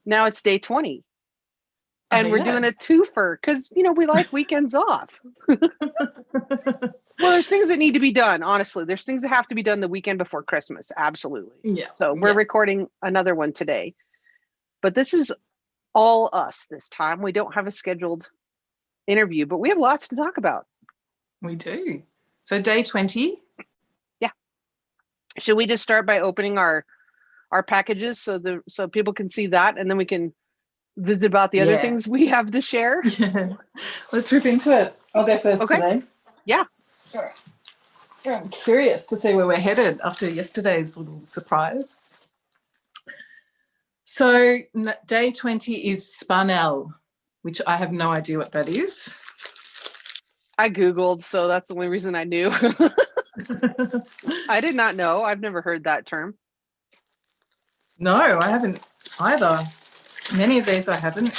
now it's day 20. Oh, And we're doing a twofer because, we like weekends off. Well, there's things that need to be done, honestly. There's things that have to be done the weekend before Christmas. Absolutely. Yeah. So we're recording another one today. But this is all us this time. We don't have a scheduled interview, but we have lots to talk about. We do. So day 20. Yeah. Should we just start by opening our packages so people can see that, and then we can visit about the other things we have to share? Yeah. Let's rip into it. I'll go first today. Yeah. I'm curious to see where we're headed after yesterday's little surprise. So day 20 is Spanel, which I have no idea what that is. I Googled, so that's the only reason I knew. I did not know. I've never heard that term. No, I haven't either. Many of these I haven't.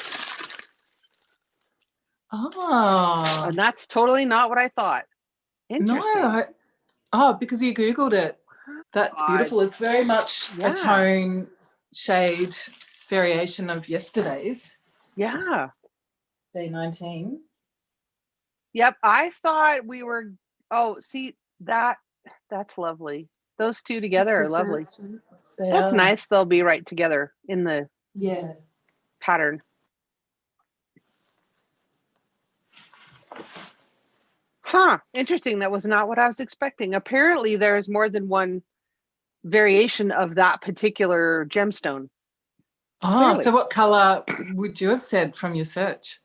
Oh. And that's totally not what I thought. Interesting. No, because you Googled it. That's beautiful. It's very much a tone shade variation of yesterday's. Yeah. Day 19. Yep. I thought we were, see, that's lovely. Those two together are lovely. That's nice. They'll be right together in the pattern. Huh. Interesting. That was not what I was expecting. Apparently there's more than one variation of that particular gemstone. Oh, clearly. So what color would you have said from your search?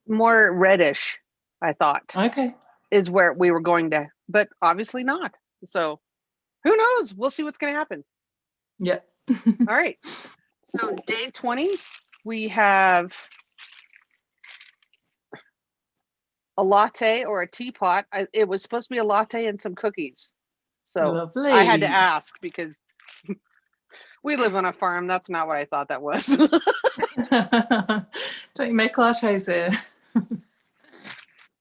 More reddish, I thought. Okay. Is where we were going to, but obviously not. So who knows? We'll see what's going to happen. Yeah. All right. So day 20, we have a latte or a teapot. It was supposed to be a latte and some cookies. So lovely. I had to ask because we live on a farm. That's not what I thought that was. Don't you make lattes there?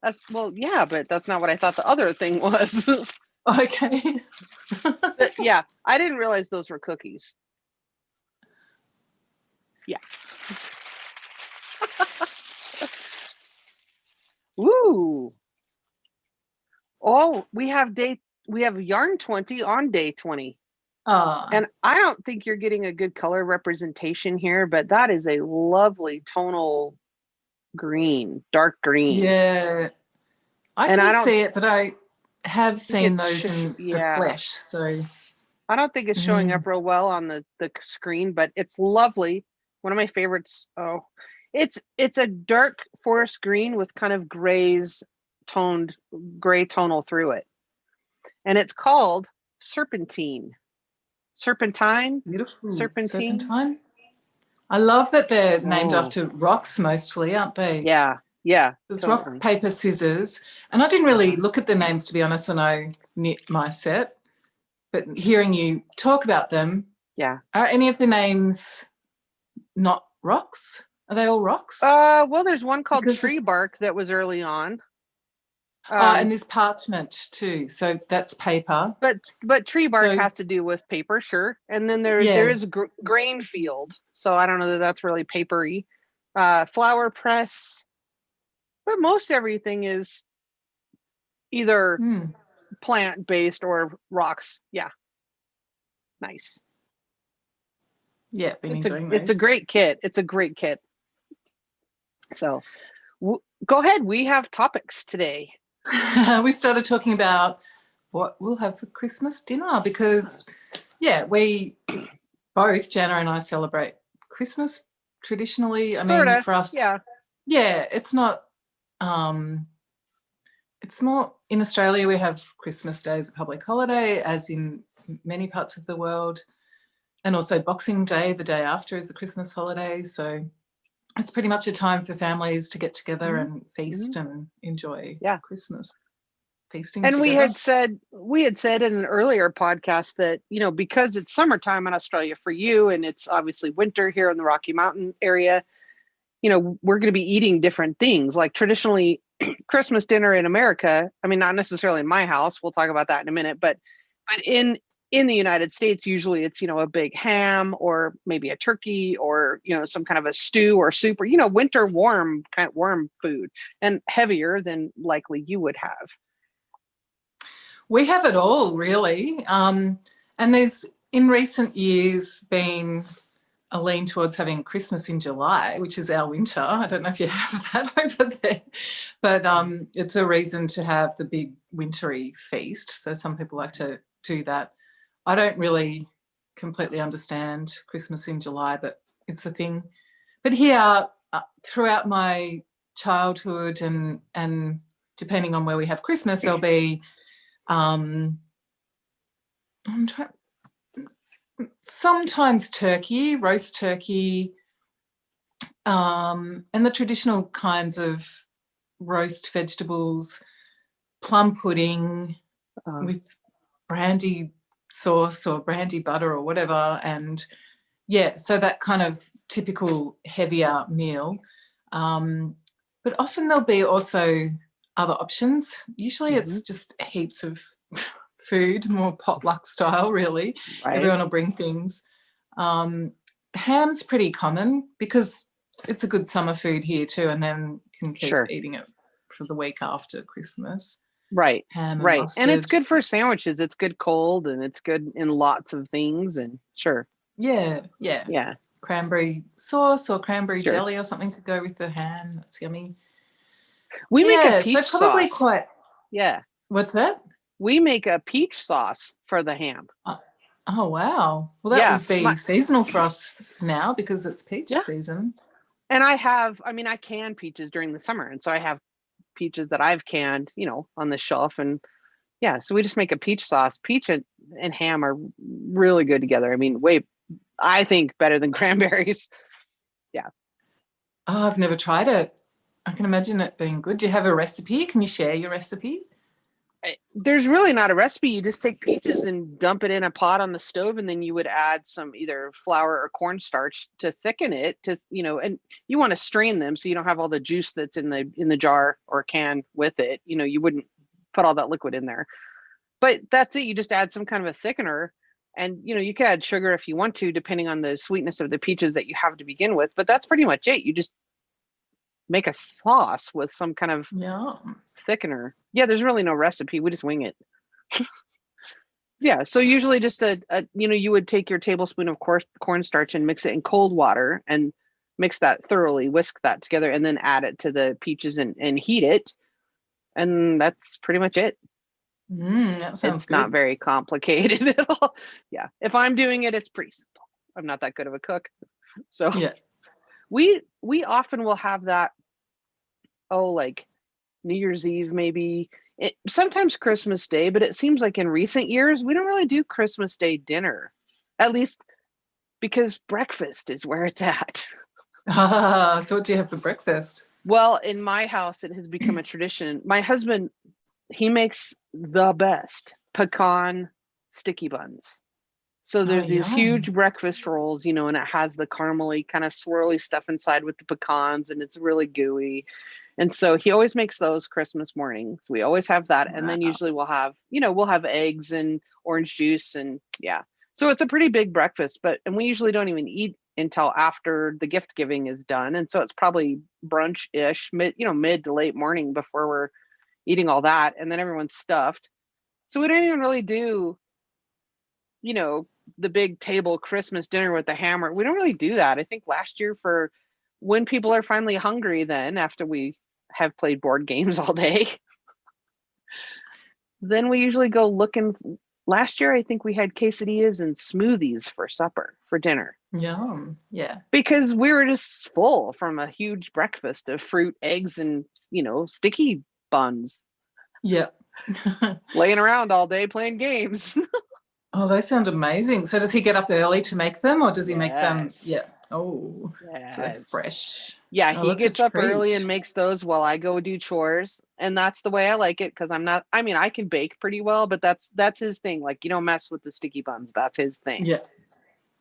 But that's not what I thought the other thing was. Okay. Yeah, I didn't realize those were cookies. Yeah. Ooh. Oh, we have yarn 20 on day 20. And I don't think you're getting a good color representation here, but that is a lovely tonal green, dark green. Yeah. I can see it, but I have seen those in the flesh. So I don't think it's showing up real well on the screen, but it's lovely. One of my favorites. Oh, it's a dark forest green with kind of gray tonal through it. And it's called Serpentine. Beautiful. Serpentine. I love that they're named after rocks mostly, aren't they? Yeah. It's rock, paper, scissors. And I didn't really look at the names, to be honest, when I knit my set. But hearing you talk about them, are any of the names not rocks? Are they all rocks? Well, there's one called Tree Bark that was early on. And there's parchment too, so that's paper. But tree bark has to do with paper, sure. And then there is grain field, so I don't know that that's really papery. Flower press, but most everything is either plant based or rocks. Yeah, nice. Yeah, it's a great kit. It's a great kit. So go ahead. We have topics today. We started talking about what we'll have for Christmas dinner because, we both, Jana and I, celebrate Christmas traditionally. I mean, for us, it's not, it's more in Australia, we have Christmas Day as a public holiday, as in many parts of the world, and also Boxing Day, the day after, is a Christmas holiday. So it's pretty much a time for families to get together and feast and enjoy Christmas feasting and together. we had said in an earlier podcast that, because it's summertime in Australia for you and it's obviously winter here in the Rocky Mountain area, we're going to be eating different things. Like traditionally Christmas dinner in America, I mean, not necessarily in my house, we'll talk about that in a minute, but in in the United States, usually it's, a big ham or maybe a turkey or, some kind of a stew or soup or, winter warm food, and heavier than likely you would have. We have it all, really. And there's, in recent years, been a lean towards having Christmas in July, which is our winter. I don't know if you have that over there, but it's a reason to have the big wintry feast. So some people like to do that. I don't really completely understand Christmas in July, but it's a thing. But here, throughout my childhood and depending on where we have Christmas, there'll be sometimes turkey, roast turkey, and the traditional kinds of roast vegetables, plum pudding with brandy sauce or brandy butter or whatever, and so that kind of typical heavier meal. But often there'll be also other options. Usually it's just heaps of food, more potluck style, really. Right. Everyone will bring things. Ham's pretty common because it's a good summer food here too, and then can keep eating it for the week after Christmas. Right. Ham and mustard. And it's good for sandwiches. It's good cold, and it's good in lots of things, and Yeah. Cranberry sauce or cranberry jelly or something to go with the ham. That's yummy. We make a peach so probably sauce. Quite. Yeah. What's that? We make a peach sauce for the ham. Oh, wow. Well, that would be seasonal for us now because it's peach season. And I can peaches during the summer. And so I have peaches that I've canned, on the shelf. And so we just make a peach sauce. Peach and ham are really good together. I think better than cranberries. Yeah. Oh, I've never tried it. I can imagine it being good. Do you have a recipe? Can you share your recipe? There's really not a recipe. You just take peaches and dump it in a pot on the stove, and then you would add some either flour or cornstarch to thicken it and you want to strain them so you don't have all the juice that's in the jar or can with it. You wouldn't put all that liquid in there. But that's it. You just add some kind of a thickener, and you can add sugar if you want to, depending on the sweetness of the peaches that you have to begin with. But that's pretty much it. You just make a sauce with some kind of thickener. Yeah, there's really no recipe. We just wing it. So usually just you would take your tablespoon of cornstarch and mix it in cold water and mix that thoroughly, whisk that together, and then add it to the peaches and heat it. And that's pretty much it. That sounds It's not very complicated at all. Yeah. If I'm doing it, it's pretty simple. I'm not that good of a cook. So we often will have that, like New Year's Eve, maybe. Sometimes Christmas Day, but it seems like in recent years, we don't really do Christmas Day dinner, at least because breakfast is where it's at. So what do you have for breakfast? Well, in my house, it has become a tradition. My husband, he makes the best pecan sticky buns. So there's these huge breakfast rolls, and it has the caramely kind of swirly stuff inside with the pecans, and it's really gooey. And so he always makes those Christmas mornings. We always have that. And then usually we'll have eggs and orange juice and So it's a pretty big breakfast, and we usually don't even eat until after the gift giving is done. And so it's probably brunch-ish, mid to late morning before we're eating all that. And then everyone's stuffed. So we don't even really do, the big table Christmas dinner with the hammer. We don't really do that. I think last year, for when people are finally hungry, then after we have played board games all day, then we usually go looking. Last year, I think we had quesadillas and smoothies for dinner. Yum. Yeah. Because we were just full from a huge breakfast of fruit, eggs, and, sticky buns. Yeah. Laying around all day playing games. Oh, they sound amazing. So does he get up early to make them, or does he make them? Yeah. Oh, so fresh. Yeah, he gets up early and makes those while I go do chores. And that's the way I like it, because I can bake pretty well, but that's his thing. Like, you don't mess with the sticky buns. That's his thing. Yeah.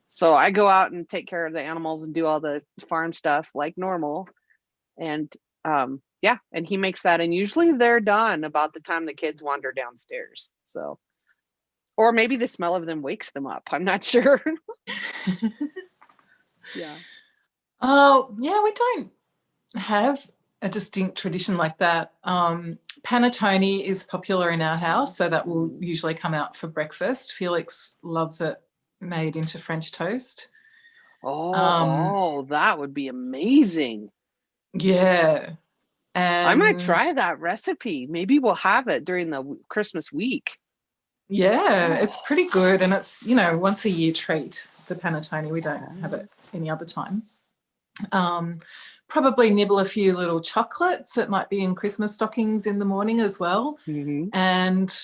So I go out and take care of the animals and do all the farm stuff like normal. And and he makes that. And usually they're done about the time the kids wander downstairs. So Or maybe the smell of them wakes them up. I'm not sure. Yeah. Oh, yeah, we don't have a distinct tradition like that. Panettone is popular in our house, so that will usually come out for breakfast. Felix loves it made into French toast. Oh, that would be amazing. Yeah. And I might try that recipe. Maybe we'll have it during the Christmas week. Yeah, it's pretty good. And it's, once a year treat, the panettone. We don't have it any other time. Probably nibble a few little chocolates. It might be in Christmas stockings in the morning as well. Mm-hmm. And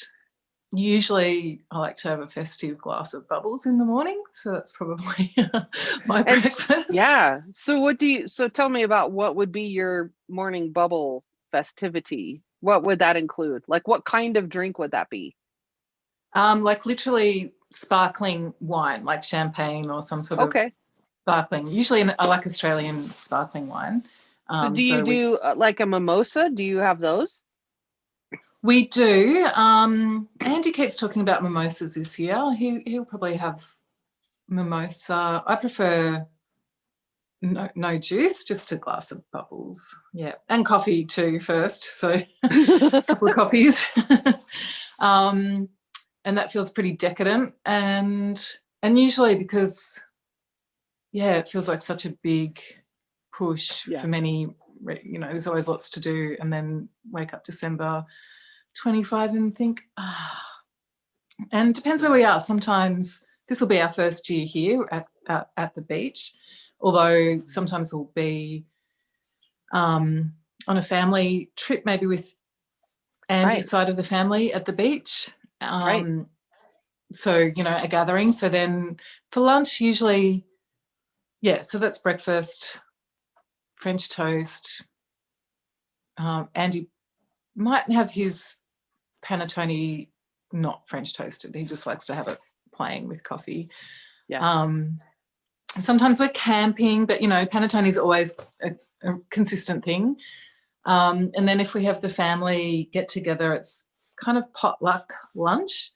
usually I like to have a festive glass of bubbles in the morning. So that's probably my breakfast. Yeah. So tell me about what would be your morning bubble festivity. What would that include? Like what kind of drink would that be? Like literally sparkling wine, like champagne or some sort of sparkling. Usually I like Australian sparkling wine. So do you do like a mimosa? Do you have those? We do. Andy keeps talking about mimosas this year. He'll probably have mimosa. I prefer no juice, just a glass of bubbles. Yeah, and coffee too first. So a couple of coffees. And that feels pretty decadent. And usually because, it feels like such a big push for many, there's always lots to do, and then wake up December 25 and think, and depends where we are. Sometimes this will be our first year here at the beach, although sometimes we'll be on a family trip, maybe with Andy's side of the family at the beach. So, a gathering. So then for lunch, usually, so that's breakfast, French toast. Andy might have his panettone not French toasted. He just likes to have it plain with coffee. Yeah. And sometimes we're camping, but panettone is always a consistent thing. And then if we have the family get together, it's kind of potluck lunch.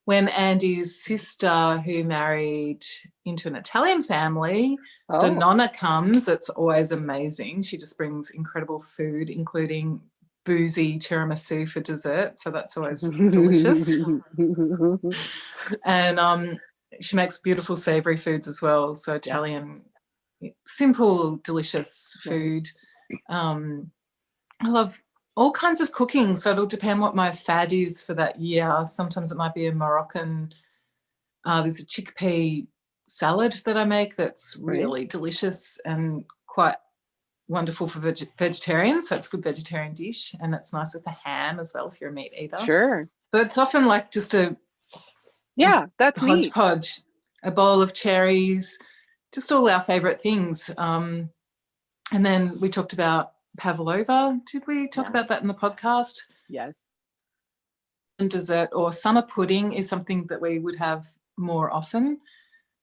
When Andy's sister, who married into an Italian family, the nonna comes, it's always amazing. She just brings incredible food, including boozy tiramisu for dessert, so that's always delicious. And she makes beautiful savoury foods as well, so Italian, simple, delicious food. I love all kinds of cooking, so it'll depend what my fad is for that year. Sometimes it might be a Moroccan, there's a chickpea salad that I make that's really delicious and quite wonderful for vegetarians, so it's a good vegetarian dish, and it's nice with the ham as well if you're a meat eater. Sure. So it's often like just a that's hodgepodge, a bowl of cherries, just all our favourite things. And then we talked about pavlova. Did we talk about that in the podcast? Yes. And dessert or summer pudding is something that we would have more often.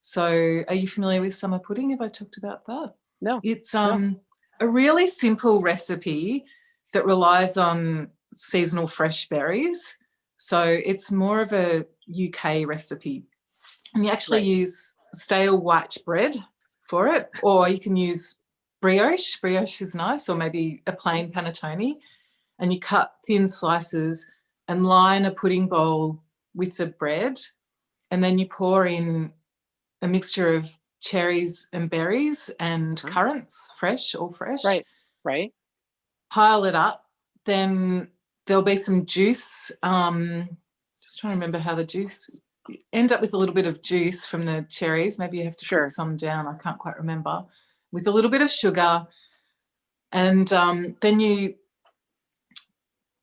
So are you familiar with summer pudding? Have I talked about that? No. It's a really simple recipe that relies on seasonal fresh berries. So it's more of a UK recipe. And you actually use stale white bread for it, or you can use brioche. Brioche is nice, or maybe a plain panettone. And you cut thin slices and line a pudding bowl with the bread, and then you pour in a mixture of cherries and berries and currants, all fresh. Right. Pile it up. Then there'll be some juice. Just trying to remember how the juice, end up with a little bit of juice from the cherries. Maybe you have to put some down. I can't quite remember. With a little bit of sugar. And then you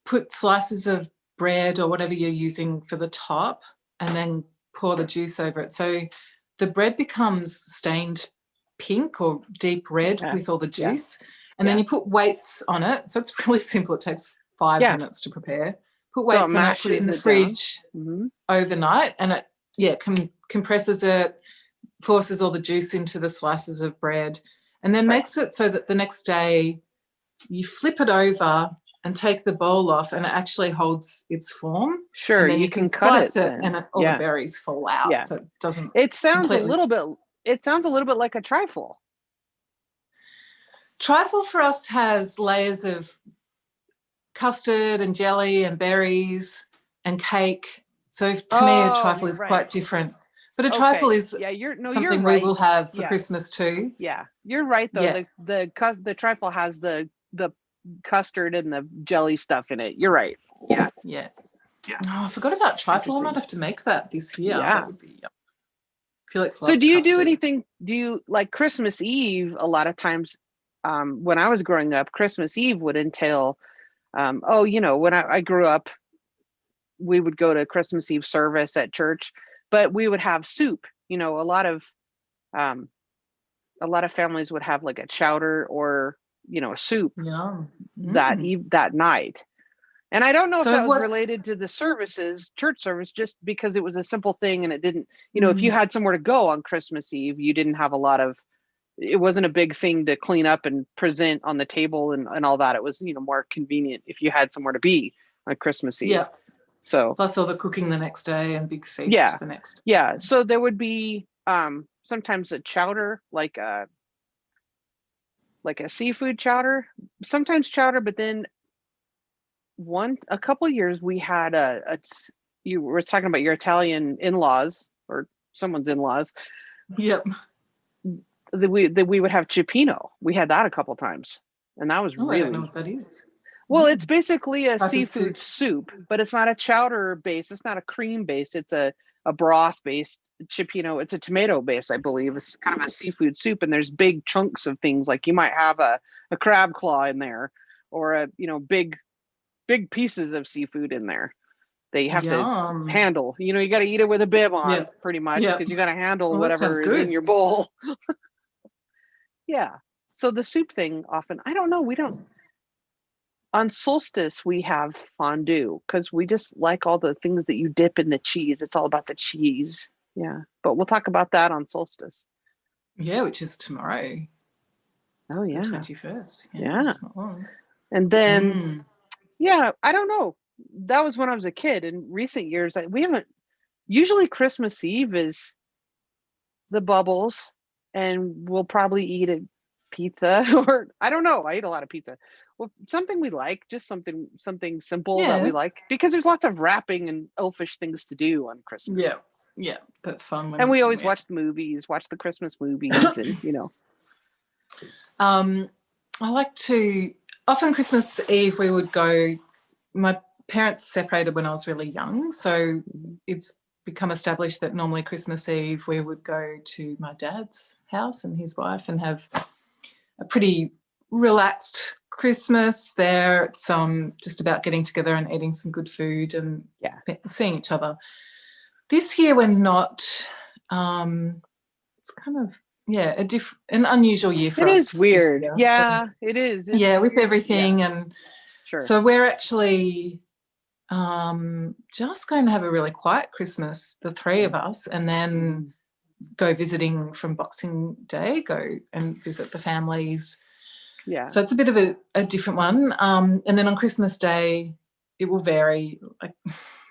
put slices of bread or whatever you're using for the top, and then pour the juice over it. So the bread becomes stained pink or deep red with all the juice. And then you put weights on it. So it's really simple. It takes 5 minutes to prepare. Put weights on it, put it in the fridge overnight, and it compresses it, forces all the juice into the slices of bread, and then makes it so that the next day you flip it over and take the bowl off, and it actually holds its form. Sure, and then you can cut slice it and all the berries fall out, so it doesn't. It sounds a little bit. It sounds a little bit like a trifle. Trifle for us has layers of custard and jelly and berries and cake. So to me, a trifle is quite different. But a trifle is something we will have for Christmas too. Yeah, you're right though. Yeah. The trifle has the custard and the jelly stuff in it. You're right. Yeah. Yeah. Yeah. Oh, I forgot about trifle. I might have to make that this year. Yeah. That would be, Felix loves do you custard. Do anything? Do you like Christmas Eve? A lot of times, when I was growing up, Christmas Eve would entail, when I grew up, we would go to Christmas Eve service at church, but we would have soup. A lot of families would have like a chowder or a soup that night. And I don't know if that was related to the church service, just because it was a simple thing and it didn't, if you had somewhere to go on Christmas Eve, you didn't have it wasn't a big thing to clean up and present on the table and all that. It was, more convenient if you had somewhere to be on Christmas Eve. Yeah. So plus all the cooking the next day and big feast the next day. Yeah. So there would be sometimes a chowder, like a seafood chowder, sometimes chowder, but then a couple of years we had you were talking about your Italian in-laws or someone's in-laws. Yep. That we would have cioppino. We had that a couple times, and that was really. I don't know what that is. Well, it's basically a seafood soup, but it's not a chowder base. It's not a cream base. It's a broth based cioppino. It's a tomato base, I believe. It's kind of a seafood soup, and there's big chunks of things, like you might have a crab claw in there, or big pieces of seafood in there that you have to handle. You got to eat it with a bib on, pretty much, because you got to handle whatever is in your bowl. Yeah. So the soup thing often, I don't know. We don't. On solstice, we have fondue because we just like all the things that you dip in the cheese. It's all about the cheese. Yeah. But we'll talk about that on solstice. Yeah, which is tomorrow. Oh, yeah. The 21st. Yeah. It's not long. And then, I don't know. That was when I was a kid. In recent years, we haven't. Usually Christmas Eve is the bubbles, and we'll probably eat a pizza, or I don't know. I eat a lot of pizza. Well, something we like, just something simple that we like, because there's lots of wrapping and elfish things to do on Christmas. Yeah, that's fun. And we always watch the Christmas movies, and I like to. Often Christmas Eve we would go. My parents separated when I was really young, so it's become established that normally Christmas Eve we would go to my dad's house and his wife and have a pretty relaxed Christmas there. It's just about getting together and eating some good food and seeing each other. This year we're not. It's kind of an unusual year for us. It is weird. Yeah, it is. With everything and so we're actually just going to have a really quiet Christmas, the three of us, and then go visiting from Boxing Day, go and visit the families. Yeah. So it's a bit of a different one. And then on Christmas Day, it will vary, like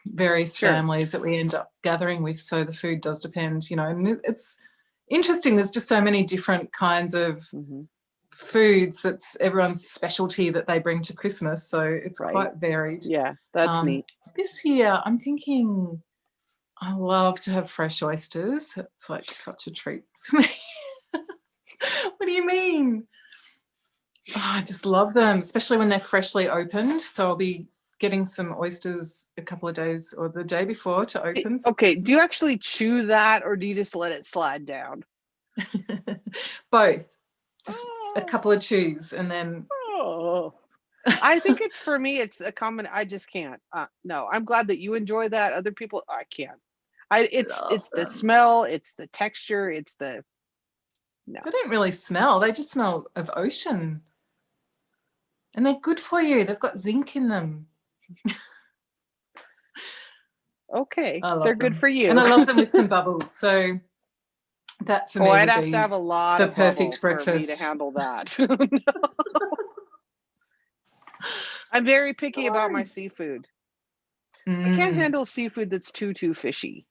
various families that we end up gathering with. So the food does depend, and it's interesting. There's just so many different kinds of foods. That's everyone's specialty that they bring to Christmas. So it's quite varied. Yeah, that's neat. This year, I'm thinking I love to have fresh oysters. It's like such a treat for me. What do you mean? Oh, I just love them, especially when they're freshly opened. So I'll be getting some oysters a couple of days or the day before to open. Okay, do you actually chew that or do you just let it slide down? Both. Just a couple of chews and then. Oh. I think for me, it's a common. I just can't. No, I'm glad that you enjoy that. Other people, I can't. It's the smell, it's the texture, it's the. No. They don't really smell. They just smell of ocean. And they're good for you. They've got zinc in them. Okay. They're good for you. And I love them with some bubbles. So that for me I'd would have be to have a lot the of perfect bubbles breakfast for me to handle that. I'm very picky about my seafood. I can't handle seafood that's too fishy.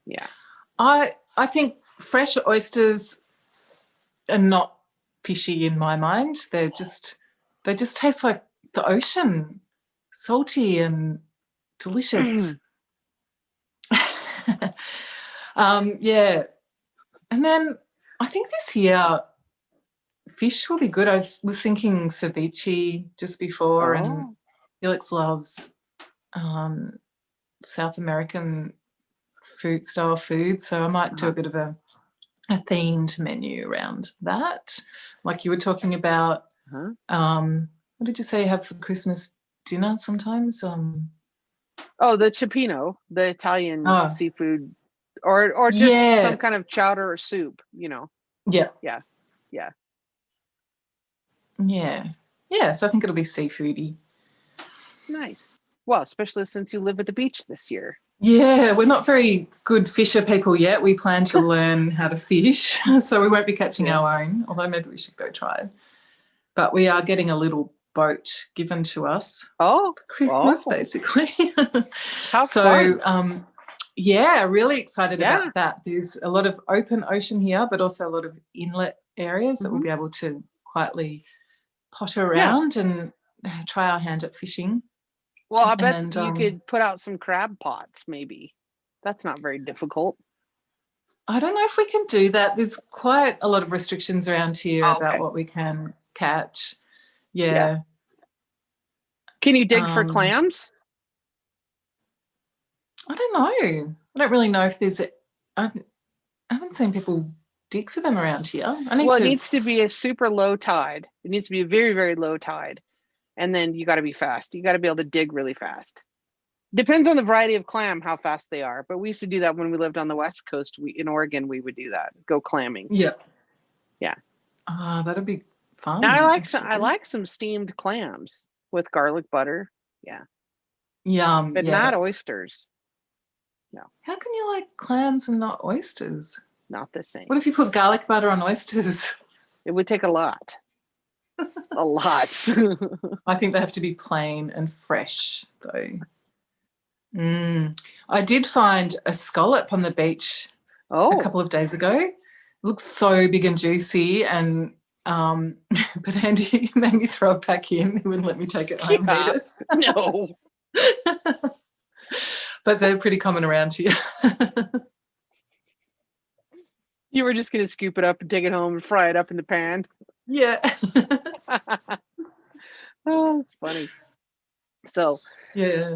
Yeah. I think fresh oysters are not fishy in my mind. They just taste like the ocean, salty and delicious. Yeah. And then I think this year fish will be good. I was thinking ceviche just before, and Felix loves South American style food, so I might do a bit of a themed menu around that, like you were talking about. What did you say you have for Christmas dinner sometimes? The cioppino, the Italian seafood, or just some kind of chowder or soup, you know. Yeah. So I think it'll be seafoody. Nice. Well, especially since you live at the beach this year. Yeah, we're not very good fisher people yet. We plan to learn how to fish, so we won't be catching our own, although maybe we should go try. But we are getting a little boat given to us for Christmas, basically. How fun. Really excited about that. There's a lot of open ocean here, but also a lot of inlet areas that we'll be able to quietly potter around and try our hand at fishing. Well, I bet you could put out some crab pots, maybe. That's not very difficult. I don't know if we can do that. There's quite a lot of restrictions around here about what we can catch. Yeah. Can you dig for clams? I don't know. I don't really know if there's I haven't seen people dig for them around here. It needs to be a super low tide. It needs to be a very, very low tide. And then you got to be fast. You got to be able to dig really fast. Depends on the variety of clam, how fast they are. But we used to do that when we lived on the West Coast. In Oregon, we would do that. Go clamming. Yeah. Yeah. That'd be fun. Now I like some steamed clams with garlic butter. Yeah. Yum. But not oysters. No. How can you like clams and not oysters? Not the same. What if you put garlic butter on oysters? It would take a lot. A lot. I think they have to be plain and fresh, though. I did find a scallop on the beach a couple of days ago. It looks so big and juicy, and but Andy made me throw it back in. He wouldn't let me take it home and eat it. No. But they're pretty common around here. You were just going to scoop it up and take it home and fry it up in the pan. Yeah. Oh, it's funny. So, yeah.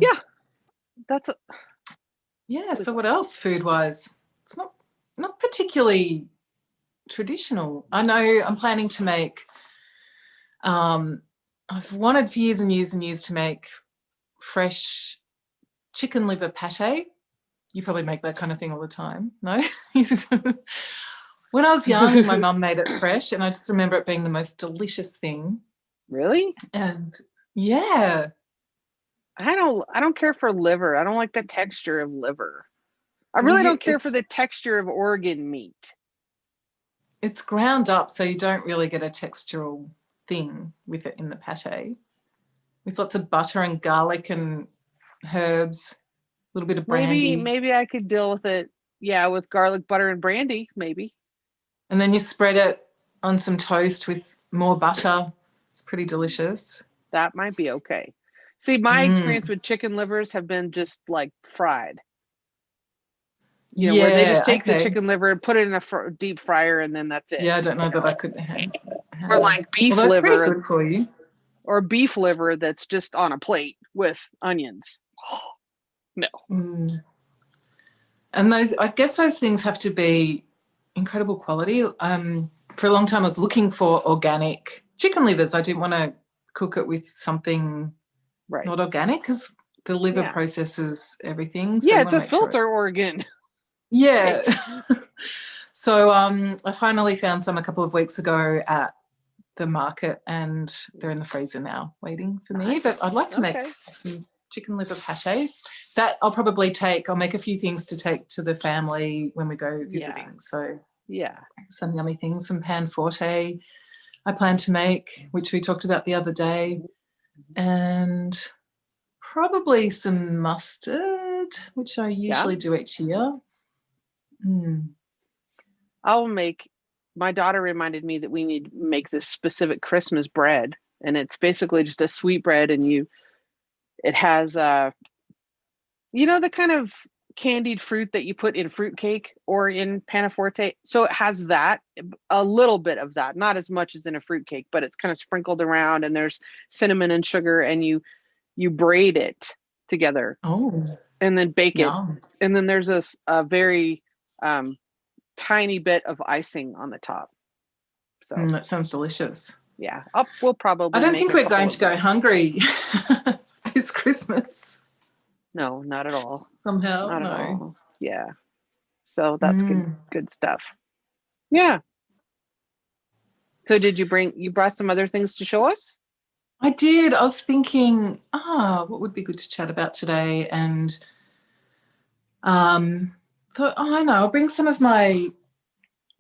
That's so what else food-wise? It's not particularly traditional. I know I'm planning to make I've wanted for years and years and years to make fresh chicken liver pate. You probably make that kind of thing all the time, no? When I was young, my mum made it fresh, and I just remember it being the most delicious thing. Really? And yeah. I don't care for liver. I don't like the texture of liver. I really don't care for the texture of organ meat. It's ground up, so you don't really get a textural thing with it in the pate. With lots of butter and garlic and herbs, a little bit of brandy. Maybe I could deal with it, with garlic, butter, and brandy, maybe. And then you spread it on some toast with more butter. It's pretty delicious. That might be okay. See, my experience with chicken livers have been just like fried. You know, where they just take the chicken liver and put it in a deep fryer, and then that's it. Yeah, I don't know that I could have. Or like beef liver. That's pretty good for you. Or beef liver that's just on a plate with onions. No. And I guess those things have to be incredible quality. For a long time I was looking for organic chicken livers. I didn't want to cook it with something not organic, because the liver processes everything. So it's a filter organ. Yeah. So I finally found some a couple of weeks ago at the market, and they're in the freezer now waiting for me. But I'd like to make some chicken liver pate. That I'll make a few things to take to the family when we go visiting. So some yummy things, some pan forte. I plan to make, which we talked about the other day, and probably some mustard, which I usually do each year. My daughter reminded me that we need to make this specific Christmas bread, and it's basically just a sweet bread, and it has the kind of candied fruit that you put in fruit cake or in panaforte. So it has that, a little bit of that, not as much as in a fruit cake, but it's kind of sprinkled around, and there's cinnamon and sugar, and you braid it together. And then bake it. And then there's a very tiny bit of icing on the top. So that sounds delicious. Yeah, we'll probably. I don't think we're going to go hungry this Christmas. No, not at all. Somehow, not no. At all. Yeah. So that's good stuff. Yeah. So you brought some other things to show us? I did. I was thinking, what would be good to chat about today? And thought, I know, I'll bring some of my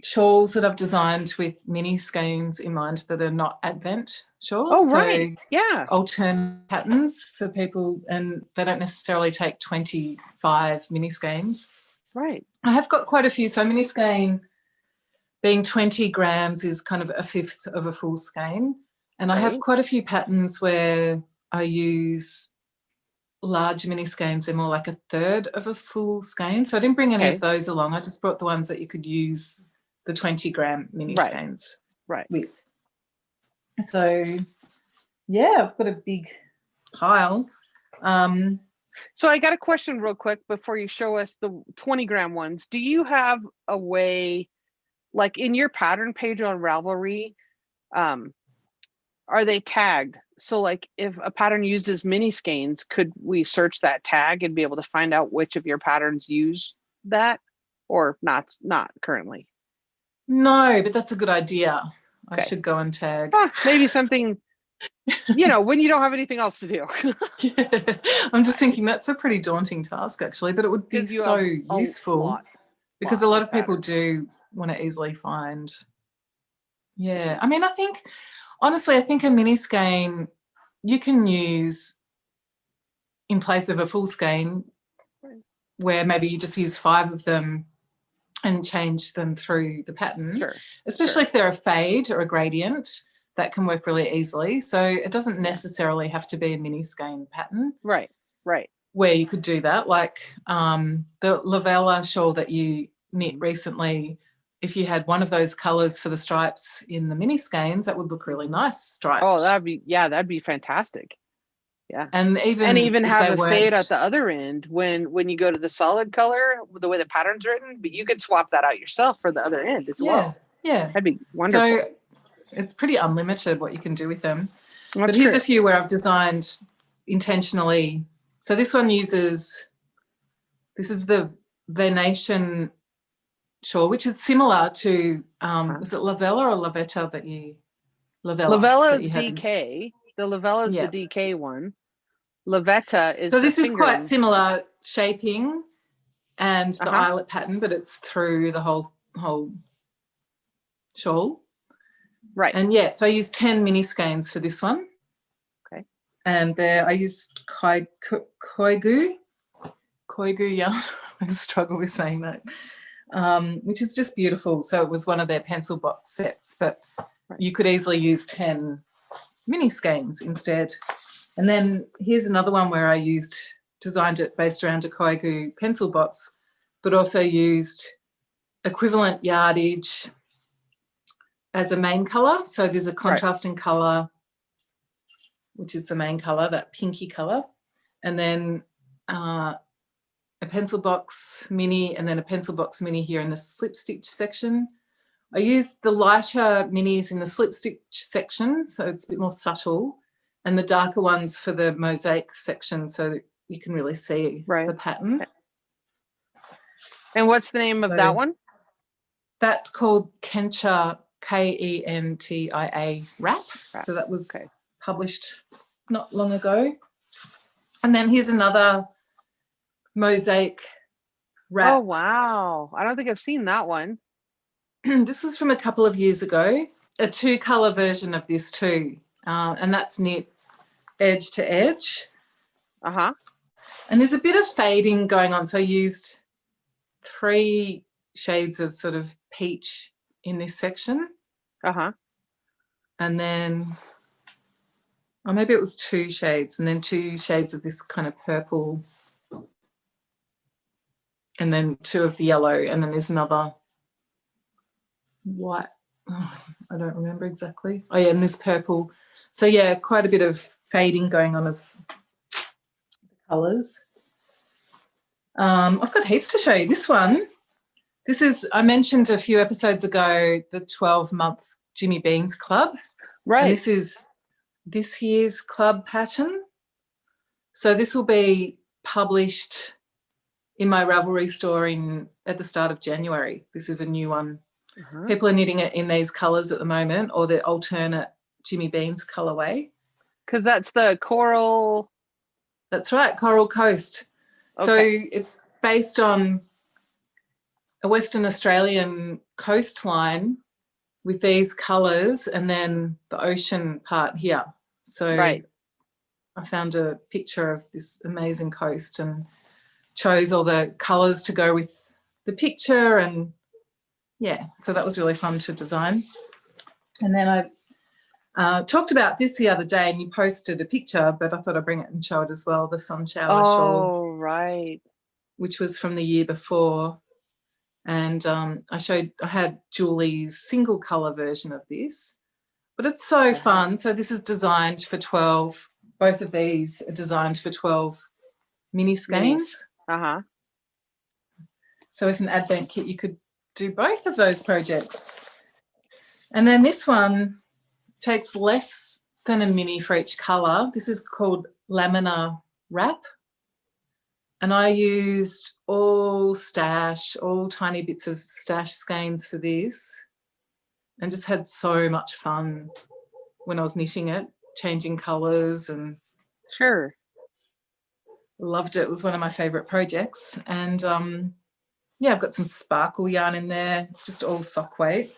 shawls that I've designed with mini skeins in mind that are not Advent shawls. Oh, right. So yeah. Alternate patterns for people, and they don't necessarily take 25 mini skeins. Right. I have got quite a few. So mini skein being 20 grams is kind of a fifth of a full skein. And I have quite a few patterns where I use large mini skeins. They're more like a third of a full skein. So I didn't bring any of those along. I just brought the ones that you could use the 20-gram mini skeins with. So, yeah, I've got a big pile. So I got a question real quick before you show us the 20-gram ones. Do you have a way, like in your pattern page on Ravelry, are they tagged? So like if a pattern uses mini skeins, could we search that tag and be able to find out which of your patterns use that, or not currently? No, but that's a good idea. I should go and tag. Maybe something, when you don't have anything else to do. Yeah. I'm just thinking that's a pretty daunting task actually, but it would be so useful because a lot of people do want to easily find. Yeah. I mean, honestly, I think a mini skein you can use in place of a full skein where maybe you just use 5 of them and change them through the pattern, especially if they're a fade or a gradient. That can work really easily. So it doesn't necessarily have to be a mini skein pattern. Right. Where you could do that, like the Lavella shawl that you knit recently, if you had one of those colours for the stripes in the mini skeins, that would look really nice striped. Oh, that'd be fantastic. Yeah. And even have a fade at the other end when you go to the solid color, the way the pattern's written, but you could swap that out yourself for the other end as well. Yeah. That'd be wonderful. So it's pretty unlimited what you can do with them. That's but here's true. A few where I've designed intentionally. So this one this is the Venation Shawl, which is similar to, was it Lavella or Lavetta that you, Lavella is DK. The Lavella is the DK one. Lavetta is so this is quite similar shaping and the eyelet pattern, but it's through the whole shawl. Right. And so I used 10 mini skeins for this one. Okay. And there I used koigu yarn. I struggle with saying that. Which is just beautiful. So it was one of their pencil box sets, but you could easily use 10 mini skeins instead. And then here's another one where I designed it based around a koigu pencil box, but also used equivalent yardage as a main colour. So there's a contrasting colour, which is the main colour, that pinky colour, and then a pencil box mini, and then a pencil box mini here in the slip stitch section. I used the lighter minis in the slip stitch section, so it's a bit more subtle, and the darker ones for the mosaic section so that you can really see the pattern. And what's the name of that one? That's called Kentia, Kentia Wrap. So that was published not long ago. And then here's another mosaic wrap. Oh, wow. I don't think I've seen that one. This was from a couple of years ago. a 2-colour version of this too, and that's knit edge to edge. Uh-huh. And there's a bit of fading going on, so I used 3 shades of sort of peach in this section. Uh-huh. And then, or maybe it was 2 shades, and then 2 shades of this kind of purple, and then 2 of the yellow, and then there's another white. Oh, I don't remember exactly. Oh, yeah, and this purple. So, yeah, quite a bit of fading going on of colours. I've got heaps to show you. This one, this is, I mentioned a few episodes ago, the 12-month Jimmy Beans Club. Right. And this is this year's club pattern. So this will be published in my Ravelry store at the start of January. This is a new one. Uh-huh. People are knitting it in these colours at the moment, or the alternate Jimmy Beans colourway. Because that's the coral. That's right, Coral Coast. Okay. So it's based on a Western Australian coastline with these colours and then the ocean part here. So right. I found a picture of this amazing coast and chose all the colours to go with the picture, and yeah, so that was really fun to design. And then I talked about this the other day, and you posted a picture, but I thought I'd bring it and show it as well, the Shower Shawl. Oh, right. Which was from the year before. And I had Julie's single colour version of this, but it's so fun. So this is designed for 12, both of these are designed for 12 mini skeins. Uh-huh. So with an Advent kit, you could do both of those projects. And then this one takes less than a mini for each colour. This is called Lamina Wrap. And I used all tiny bits of stash skeins for this, and just had so much fun when I was knitting it, changing colours, and sure, loved it. It was one of my favourite projects. And yeah, I've got some sparkle yarn in there. It's just all sock weight.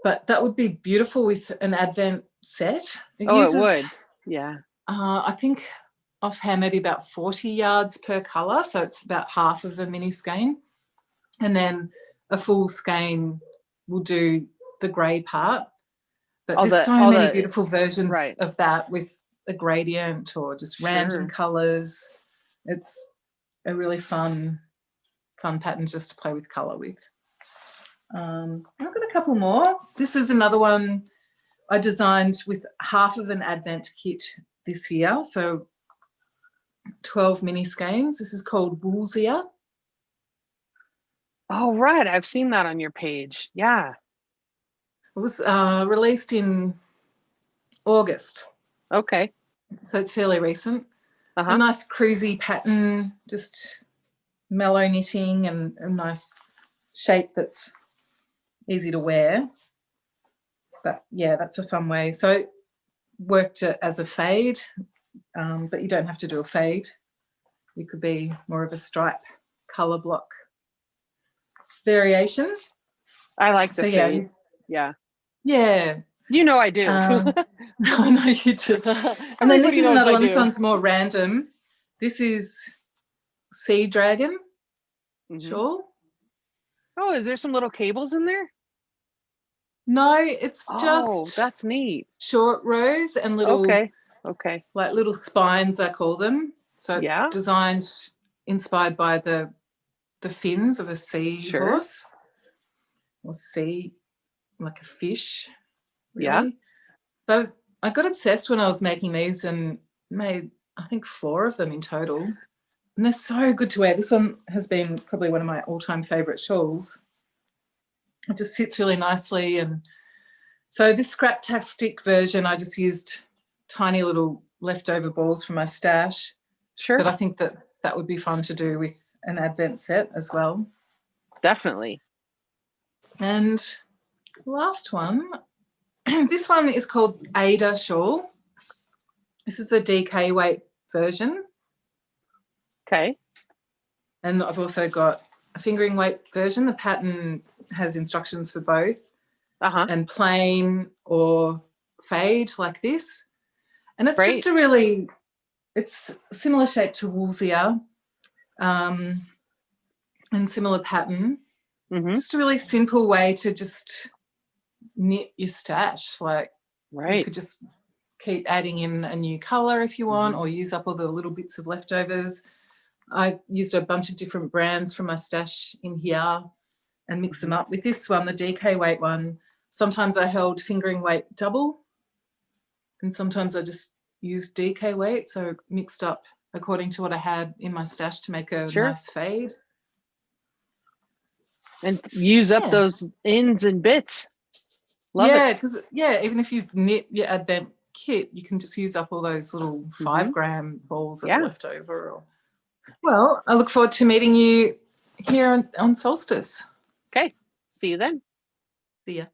But that would be beautiful with an Advent set. It would. Yeah. I think offhand maybe about 40 yards per colour, so it's about half of a mini skein. And then a full skein will do the grey part. But there's so many beautiful versions of that with a gradient or just random colours. It's a really fun pattern just to play with colour with. I've got a couple more. This is another one I designed with half of an Advent kit this year, so 12 mini skeins. This is called Woollsia. Oh, right. I've seen that on your page. Yeah. It was released in August. Okay. So it's fairly recent. Uh-huh. A nice cruisy pattern, just mellow knitting, and a nice shape that's easy to wear. But yeah, that's a fun way. So worked it as a fade, but you don't have to do a fade. You could be more of a stripe colour block variation. I like the fade. Yeah. Yeah. You know I do. I know you do. And then this is another one. This one's more random. This is Sea Dragon Shawl. Oh, is there some little cables in there? No, it's just that's neat. Short rows and little like little spines, I call them. So it's designed, inspired by the fins of a seahorse or sea, like a fish. Really. Yeah. So I got obsessed when I was making these and made, I think, 4 of them in total. And they're so good to wear. This one has been probably one of my all-time favourite shawls. It just sits really nicely. And so this scrap-tastic version, I just used tiny little leftover balls from my stash. Sure. But I think that would be fun to do with an Advent set as well. Definitely. And last one, this one is called Adah Shawl. This is the DK weight version. Okay. And I've also got a fingering weight version. The pattern has instructions for both. and plain or fade like this. And it's just a really, it's similar shape to Woollsia and similar pattern. Just a really simple way to just knit your stash. Like you could just keep adding in a new colour if you want, or use up all the little bits of leftovers. I used a bunch of different brands from my stash in here and mixed them up with this one, the DK weight one. Sometimes I held fingering weight double, and sometimes I just used DK weight, so mixed up according to what I had in my stash to make a nice fade. And use up those ends and bits. Love it. Because even if you've knit your Advent kit, you can just use up all those little 5 gram balls that are left over. Well, I look forward to meeting you here on Solstice. Okay. See you then. See ya.